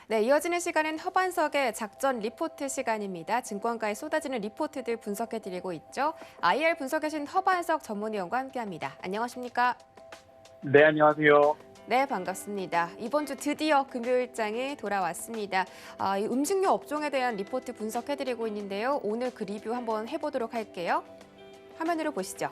네, 이어지는 시간은 허반석의 작전 리포트 시간입니다. 증권가에 쏟아지는 리포트들 분석해드리고 있죠. IR 분석하신 허반석 전문위원과 함께합니다. 안녕하십니까? 네, 안녕하세요. 네, 반갑습니다. 이번 주 드디어 금요일장이 돌아왔습니다. 이 음식료 업종에 대한 리포트 분석해드리고 있는데요. 오늘 그 리뷰 한번 해보도록 할게요. 화면으로 보시죠.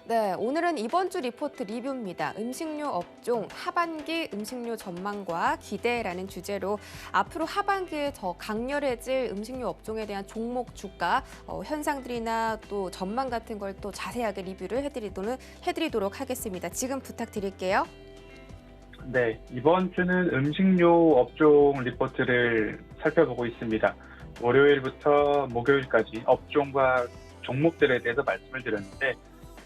네, 오늘은 이번 주 리포트 리뷰입니다. 음식료 업종 하반기 음식료 전망과 기대라는 주제로 앞으로 하반기에 더 강렬해질 음식료 업종에 대한 종목 주가, 현상들이나 또 전망 같은 걸 또 자세하게 리뷰를 해드리도록 하겠습니다. 지금 부탁드릴게요. 네, 이번 주는 음식료 업종 리포트를 살펴보고 있습니다. 월요일부터 목요일까지 업종과 종목들에 대해서 말씀을 드렸는데,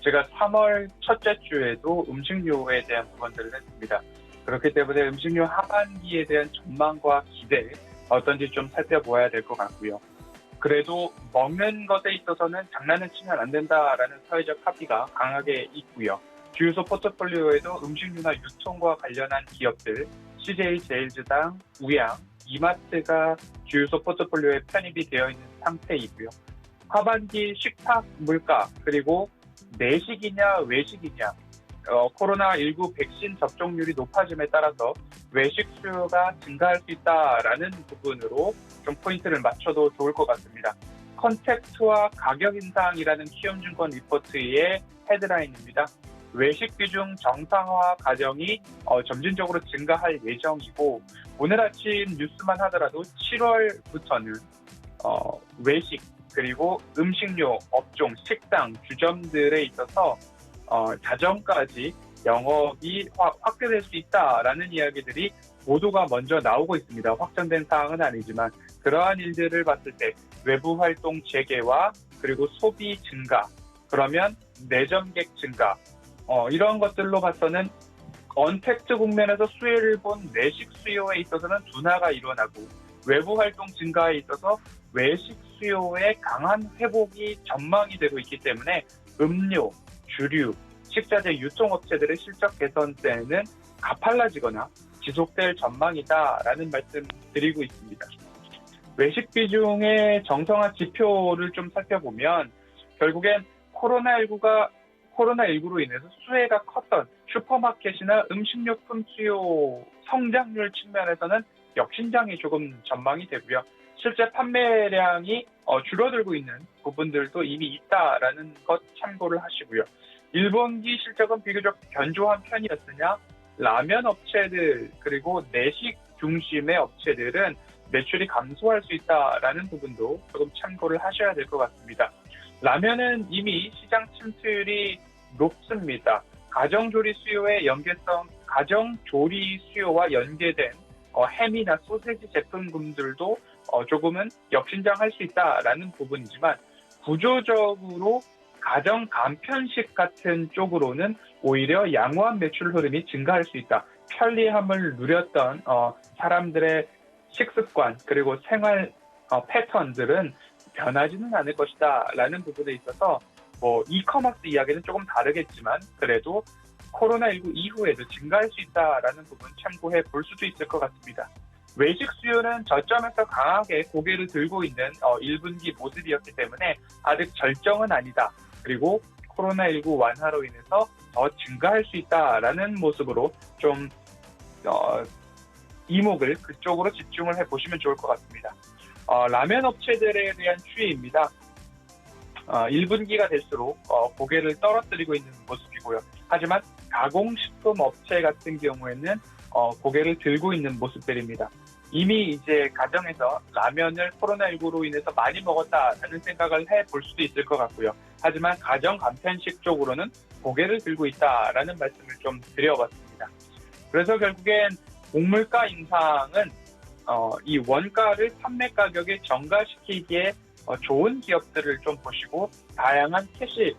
제가 3월 첫째 주에도 음식료에 대한 부분들을 했습니다. 그렇기 때문에 음식료 하반기에 대한 전망과 기대, 어떤지 좀 살펴보아야 될 것 같고요. 그래도 먹는 것에 있어서는 장난은 치면 안 된다라는 사회적 합의가 강하게 있고요. 주유소 포트폴리오에도 음식료나 유통과 관련한 기업들, CJ 제일즈당, 우양, 이마트가 주유소 포트폴리오에 편입이 되어 있는 상태이고요. 하반기 식탁 물가, 그리고 내식이냐 외식이냐, 코로나19 백신 접종률이 높아짐에 따라서 외식 수요가 증가할 수 있다라는 부분으로 좀 포인트를 맞춰도 좋을 것 같습니다. 컨택트와 가격 인상이라는 키움증권 리포트의 헤드라인입니다. 외식 비중 정상화 과정이 점진적으로 증가할 예정이고, 오늘 아침 뉴스만 하더라도 7월부터는 외식 그리고 음식료 업종, 식당, 주점들에 있어서 자정까지 영업이 확대될 수 있다라는 이야기들이 모두가 먼저 나오고 있습니다. 확정된 사항은 아니지만 그러한 일들을 봤을 때 외부 활동 재개와 그리고 소비 증가, 그러면 내점객 증가, 이런 것들로 봐서는 언택트 국면에서 수혜를 본 내식 수요에 있어서는 둔화가 일어나고, 외부 활동 증가에 있어서 외식 수요의 강한 회복이 전망이 되고 있기 때문에 음료, 주류, 식자재 유통업체들의 실적 개선세는 가팔라지거나 지속될 전망이다라는 말씀 드리고 있습니다. 외식 비중의 정성화 지표를 좀 살펴보면 결국엔 코로나19로 인해서 수혜가 컸던 슈퍼마켓이나 음식료품 수요 성장률 측면에서는 역신장이 조금 전망이 되고요. 실제 판매량이 줄어들고 있는 부분들도 이미 있다라는 것 참고를 하시고요. 1분기 실적은 비교적 견조한 편이었으냐, 라면 업체들 그리고 내식 중심의 업체들은 매출이 감소할 수 있다라는 부분도 조금 참고를 하셔야 될 것 같습니다. 라면은 이미 시장 침투율이 높습니다. 가정조리 수요와 연계된 햄이나 소세지 제품군들도 조금은 역신장할 수 있다라는 부분이지만, 구조적으로 가정 간편식 같은 쪽으로는 오히려 양호한 매출 흐름이 증가할 수 있다. 편리함을 누렸던 사람들의 식습관 그리고 생활 패턴들은 변하지는 않을 것이다 라는 부분에 있어서 이커머스 이야기는 조금 다르겠지만 그래도 코로나19 이후에도 증가할 수 있다라는 부분 참고해 볼 수도 있을 것 같습니다. 외식 수요는 저점에서 강하게 고개를 들고 있는 1분기 모습이었기 때문에 아직 절정은 아니다. 그리고 코로나19 완화로 인해서 더 증가할 수 있다라는 모습으로 좀 이목을 그쪽으로 집중을 해보시면 좋을 것 같습니다. 라면 업체들에 대한 추이입니다. 1분기가 될수록 고개를 떨어뜨리고 있는 모습이고요. 하지만 가공식품 업체 같은 경우에는 고개를 들고 있는 모습들입니다. 이미 이제 가정에서 라면을 코로나19로 인해서 많이 먹었다라는 생각을 해볼 수도 있을 것 같고요. 하지만 가정 간편식 쪽으로는 고개를 들고 있다라는 말씀을 좀 드려봤습니다. 그래서 결국엔 곡물가 인상은 이 원가를 판매 가격에 전가시키기에 좋은 기업들을 좀 보시고, 다양한 캐시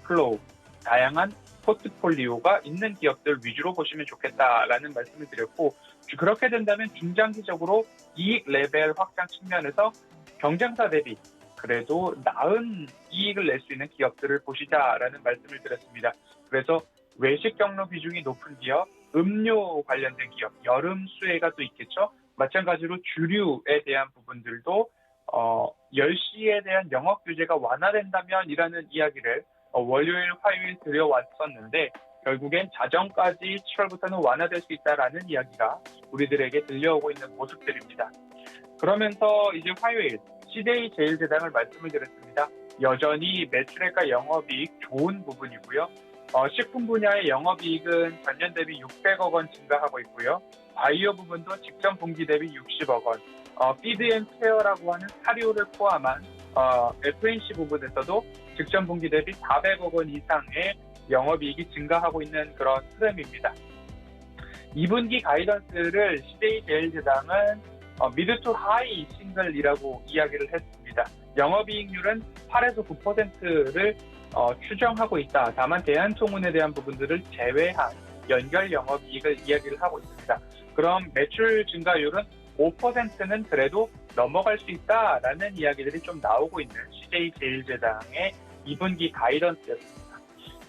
플로우, 다양한 포트폴리오가 있는 기업들 위주로 보시면 좋겠다라는 말씀을 드렸고, 그렇게 된다면 중장기적으로 이익 레벨 확장 측면에서 경쟁사 대비 그래도 나은 이익을 낼 수 있는 기업들을 보시자라는 말씀을 드렸습니다. 그래서 외식 경로 비중이 높은 기업, 음료 관련된 기업, 여름 수혜가 또 있겠죠. 마찬가지로 주류에 대한 부분들도 10시에 대한 영업 규제가 완화된다면이라는 이야기를 월요일, 화요일 들려왔었는데 결국엔 자정까지 7월부터는 완화될 수 있다라는 이야기가 우리들에게 들려오고 있는 모습들입니다. 그러면서 이제 화요일 CJ 제일제당을 말씀을 드렸습니다. 여전히 매출액과 영업이익 좋은 부분이고요. 식품 분야의 영업이익은 전년 대비 600억 원 증가하고 있고요. 바이오 부분도 직전 분기 대비 60억 원, 피드앤케어라고 하는 사료를 포함한 F&C 부분에서도 직전 분기 대비 400억 원 이상의 영업이익이 증가하고 있는 그런 흐름입니다. 2분기 가이던스를 CJ제일제당은 미드 투 하이 싱글이라고 이야기를 했습니다. 영업이익률은 8에서 9%를 추정하고 있다. 다만 대한통운에 대한 부분들을 제외한 연결 영업이익을 이야기를 하고 있습니다. 그럼 매출 증가율은 5%는 그래도 넘어갈 수 있다라는 이야기들이 좀 나오고 있는 CJ제일제당의 2분기 가이던스였습니다.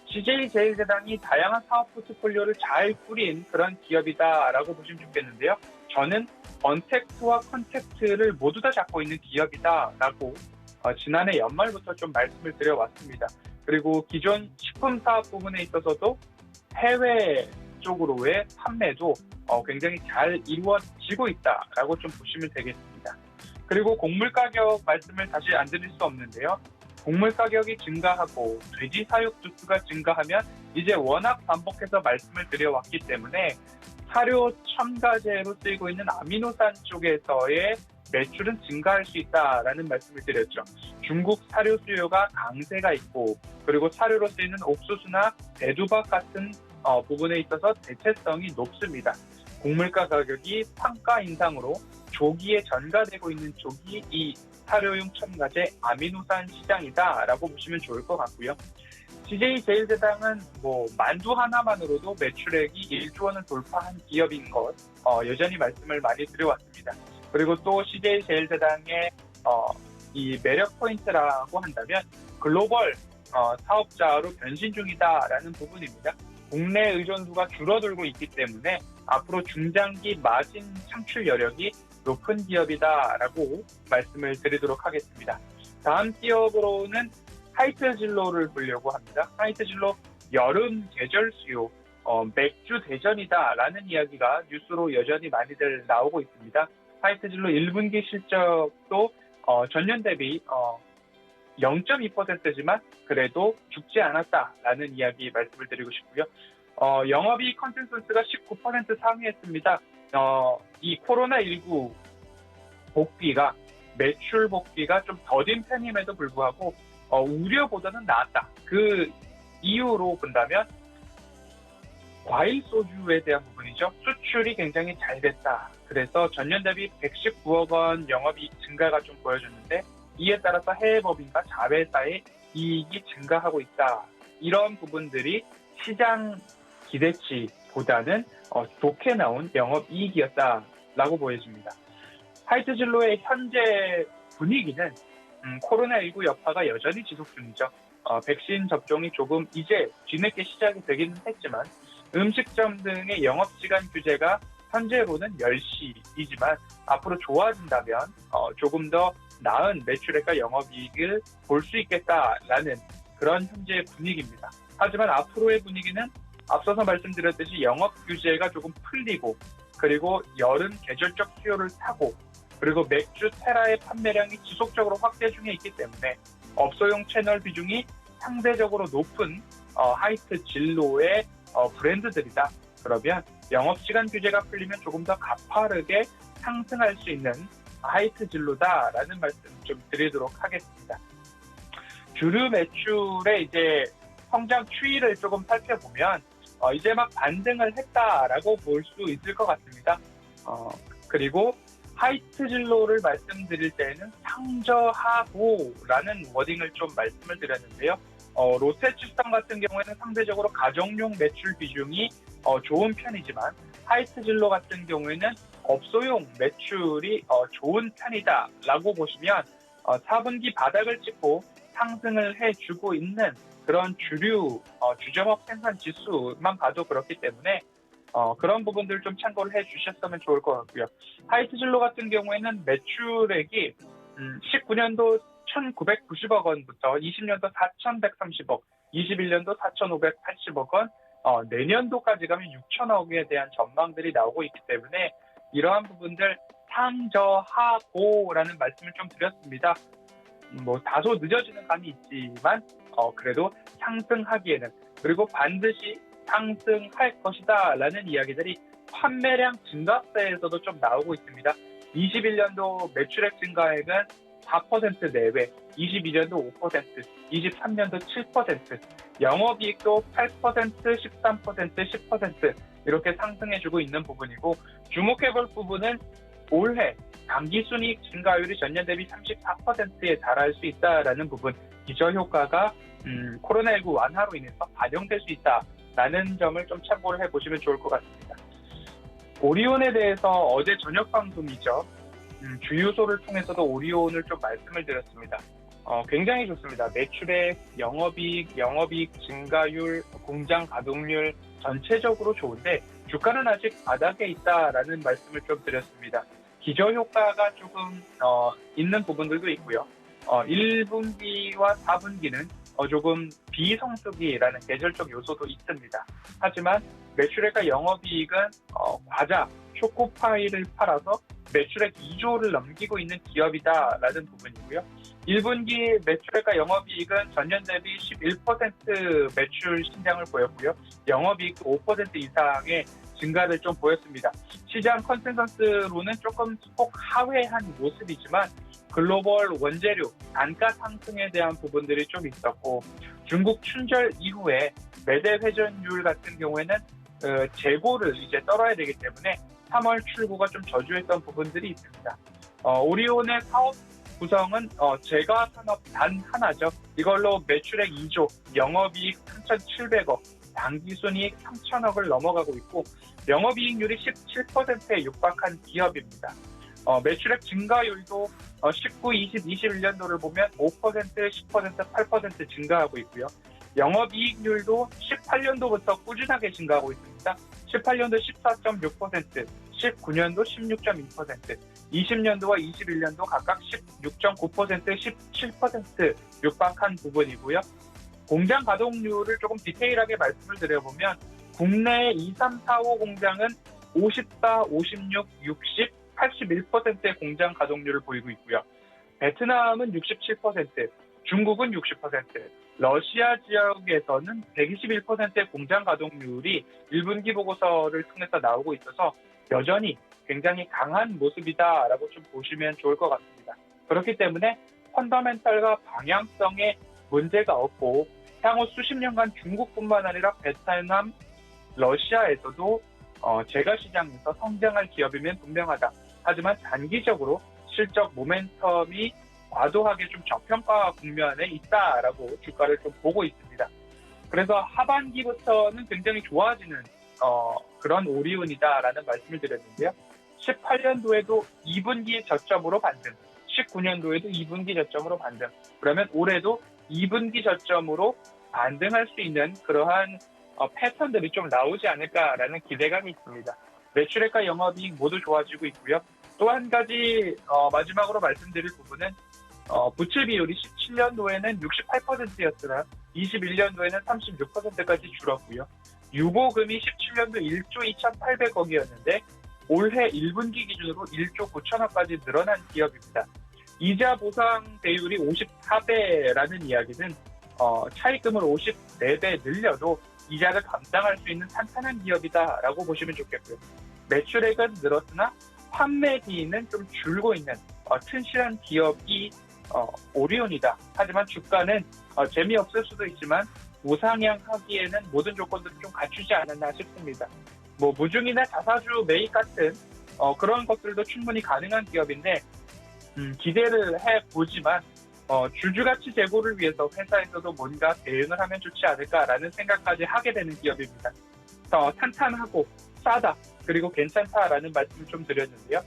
CJ제일제당이 다양한 사업 포트폴리오를 잘 꾸린 그런 기업이다라고 보시면 좋겠는데요. 저는 언택트와 컨택트를 모두 다 잡고 있는 기업이다라고 지난해 연말부터 좀 말씀을 드려왔습니다. 그리고 기존 식품 사업 부분에 있어서도 해외 쪽으로의 판매도 굉장히 잘 이루어지고 있다라고 좀 보시면 되겠습니다. 그리고 곡물 가격 말씀을 다시 안 드릴 수 없는데요. 곡물 가격이 증가하고 돼지 사육 주수가 증가하면 이제 워낙 반복해서 말씀을 드려왔기 때문에 사료 첨가제로 쓰이고 있는 아미노산 쪽에서의 매출은 증가할 수 있다라는 말씀을 드렸죠. 중국 사료 수요가 강세가 있고 그리고 사료로 쓰이는 옥수수나 대두박 같은 부분에 있어서 대체성이 높습니다. 곡물가 가격이 판가 인상으로 조기에 전가되고 있는 쪽이 이 사료용 첨가제 아미노산 시장이다라고 보시면 좋을 것 같고요. CJ제일제당은 만두 하나만으로도 매출액이 1조 원을 돌파한 기업인 것 여전히 말씀을 많이 드려왔습니다. 그리고 또 CJ제일제당의 이 매력 포인트라고 한다면 글로벌 사업자로 변신 중이다라는 부분입니다. 국내 의존도가 줄어들고 있기 때문에 앞으로 중장기 마진 창출 여력이 높은 기업이다라고 말씀을 드리도록 하겠습니다. 다음 기업으로는 하이트진로를 보려고 합니다. 하이트진로 여름 계절 수요, 맥주 대전이다라는 이야기가 뉴스로 여전히 많이들 나오고 있습니다. 하이트진로 1분기 실적도 전년 대비 0.2%지만 그래도 죽지 않았다라는 이야기 말씀을 드리고 싶고요. 영업이익 컨센서스가 19% 상회했습니다. 이 코로나19 복귀가 매출 복귀가 좀 더딘 편임에도 불구하고 우려보다는 나았다. 그 이유로 본다면 과일 소주에 대한 부분이죠. 수출이 굉장히 잘 됐다. 그래서 전년 대비 119억 원 영업이익 증가가 좀 보여졌는데 이에 따라서 해외 법인과 자회사의 이익이 증가하고 있다. 이런 부분들이 시장 기대치보다는 좋게 나온 영업이익이었다라고 보여집니다. 하이트진로의 현재 분위기는 코로나19 여파가 여전히 지속 중이죠. 백신 접종이 조금 이제 뒤늦게 시작이 되기는 했지만 음식점 등의 영업시간 규제가 현재로는 10시이지만 앞으로 좋아진다면 조금 더 나은 매출액과 영업이익을 볼 수 있겠다라는 그런 현재의 분위기입니다. 하지만 앞으로의 분위기는 앞서서 말씀드렸듯이 영업 규제가 조금 풀리고 그리고 여름 계절적 수요를 타고 그리고 맥주 테라의 판매량이 지속적으로 확대 중에 있기 때문에 업소용 채널 비중이 상대적으로 높은 하이트 진로의 브랜드들이다. 그러면 영업시간 규제가 풀리면 조금 더 가파르게 상승할 수 있는 하이트 진로다라는 말씀 좀 드리도록 하겠습니다. 주류 매출의 이제 성장 추이를 조금 살펴보면 이제 막 반등을 했다라고 볼 수 있을 것 같습니다. 그리고 하이트 진로를 말씀드릴 때는 상저하고라는 워딩을 좀 말씀을 드렸는데요. 롯데축산 같은 경우에는 상대적으로 가정용 매출 비중이 좋은 편이지만 하이트 진로 같은 경우에는 업소용 매출이 좋은 편이다라고 보시면 4분기 바닥을 찍고 상승을 해주고 있는 그런 주류 주점업 생산 지수만 봐도 그렇기 때문에 그런 부분들 좀 참고를 해주셨으면 좋을 것 같고요. 하이트진로 같은 경우에는 매출액이 19년도 1,990억 원부터 20년도 4,130억, 21년도 4,580억 원, 내년도까지 가면 6천억에 대한 전망들이 나오고 있기 때문에 이러한 부분들 상저하고라는 말씀을 좀 드렸습니다. 뭐 다소 늦어지는 감이 있지만 그래도 상승하기에는, 그리고 반드시 상승할 것이다 라는 이야기들이 판매량 증가세에서도 좀 나오고 있습니다. 21년도 매출액 증가액은 4% 내외, 22년도 5%, 23년도 7%, 영업이익도 8%, 13%, 10% 이렇게 상승해주고 있는 부분이고, 주목해볼 부분은 올해 당기순이익 증가율이 전년 대비 34%에 달할 수 있다라는 부분, 기저효과가 코로나19 완화로 인해서 반영될 수 있다라는 점을 좀 참고를 해보시면 좋을 것 같습니다. 오리온에 대해서 어제 저녁 방송이죠. 주유소를 통해서도 오리온을 좀 말씀을 드렸습니다. 굉장히 좋습니다. 매출액, 영업이익 증가율, 공장 가동률 전체적으로 좋은데 주가는 아직 바닥에 있다라는 말씀을 좀 드렸습니다. 기저효과가 조금 있는 부분들도 있고요. 1분기와 4분기는 조금 비성수기라는 계절적 요소도 있습니다. 하지만 매출액과 영업이익은 과자, 초코파이를 팔아서 매출액 2조를 넘기고 있는 기업이다라는 부분이고요. 1분기 매출액과 영업이익은 전년 대비 11% 매출 신장을 보였고요. 영업이익도 5% 이상의 증가를 좀 보였습니다. 시장 컨센서스로는 조금 소폭 하회한 모습이지만 글로벌 원재료 단가 상승에 대한 부분들이 좀 있었고, 중국 춘절 이후에 매대 회전율 같은 경우에는 재고를 이제 떨어야 되기 때문에 3월 출고가 좀 저조했던 부분들이 있습니다. 오리온의 사업 구성은 제과 산업 단 하나죠. 이걸로 매출액 2조, 영업이익 3,700억, 당기순이익 3천억을 넘어가고 있고, 영업이익률이 17%에 육박한 기업입니다. 매출액 증가율도 19, 20, 21년도를 보면 5%, 10%, 8% 증가하고 있고요. 영업이익률도 18년도부터 꾸준하게 증가하고 있습니다. 18년도 14.6%, 19년도 16.2%, 20년도와 21년도 각각 16.9%, 17% 육박한 부분이고요. 공장 가동률을 조금 디테일하게 말씀을 드려보면 국내 2, 3, 4, 5 공장은 54, 56, 60, 81%의 공장 가동률을 보이고 있고요. 베트남은 67%, 중국은 60%, 러시아 지역에서는 121%의 공장 가동률이 1분기 보고서를 통해서 나오고 있어서 여전히 굉장히 강한 모습이다라고 좀 보시면 좋을 것 같습니다. 그렇기 때문에 펀더멘털과 방향성에 문제가 없고 향후 수십 년간 중국뿐만 아니라 베트남, 러시아에서도 제과 시장에서 성장할 기업이면 분명하다. 하지만 단기적으로 실적 모멘텀이 과도하게 좀 저평가 국면에 있다라고 주가를 좀 보고 있습니다. 그래서 하반기부터는 굉장히 좋아지는 그런 오리온이다라는 말씀을 드렸는데요. 18년도에도 2분기 저점으로 반등, 19년도에도 2분기 저점으로 반등, 그러면 올해도 2분기 저점으로 반등할 수 있는 그러한 패턴들이 좀 나오지 않을까라는 기대감이 있습니다. 매출액과 영업이익 모두 좋아지고 있고요. 또 한 가지 마지막으로 말씀드릴 부분은 부채 비율이 17년도에는 68%였으나 21년도에는 36%까지 줄었고요. 유보금이 17년도 1조 2,800억이었는데 올해 1분기 기준으로 1조 9천억까지 늘어난 기업입니다. 이자 보상 배율이 54배라는 이야기는 차입금을 54배 늘려도 이자를 감당할 수 있는 탄탄한 기업이다라고 보시면 좋겠고요. 매출액은 늘었으나 판매비는 좀 줄고 있는 튼실한 기업이 오리온이다. 하지만 주가는 재미없을 수도 있지만 우상향하기에는 모든 조건들을 좀 갖추지 않았나 싶습니다. 뭐 무중이나 자사주 매입 같은 그런 것들도 충분히 가능한 기업인데 기대를 해보지만 주주가치 제고를 위해서 회사에서도 뭔가 대응을 하면 좋지 않을까라는 생각까지 하게 되는 기업입니다. 탄탄하고 싸다, 그리고 괜찮다라는 말씀을 좀 드렸는데요.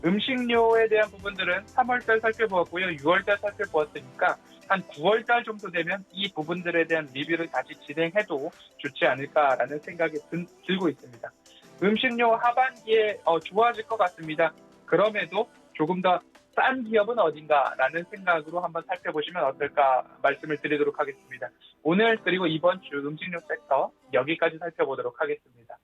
음식료에 대한 부분들은 3월달 살펴보았고요. 6월달 살펴보았으니까 한 9월달 정도 되면 이 부분들에 대한 리뷰를 다시 진행해도 좋지 않을까라는 생각이 들고 있습니다. 음식료 하반기에 좋아질 것 같습니다. 그럼에도 조금 더 싼 기업은 어딘가라는 생각으로 한번 살펴보시면 어떨까 말씀을 드리도록 하겠습니다. 오늘 그리고 이번 주 음식료 섹터 여기까지 살펴보도록 하겠습니다.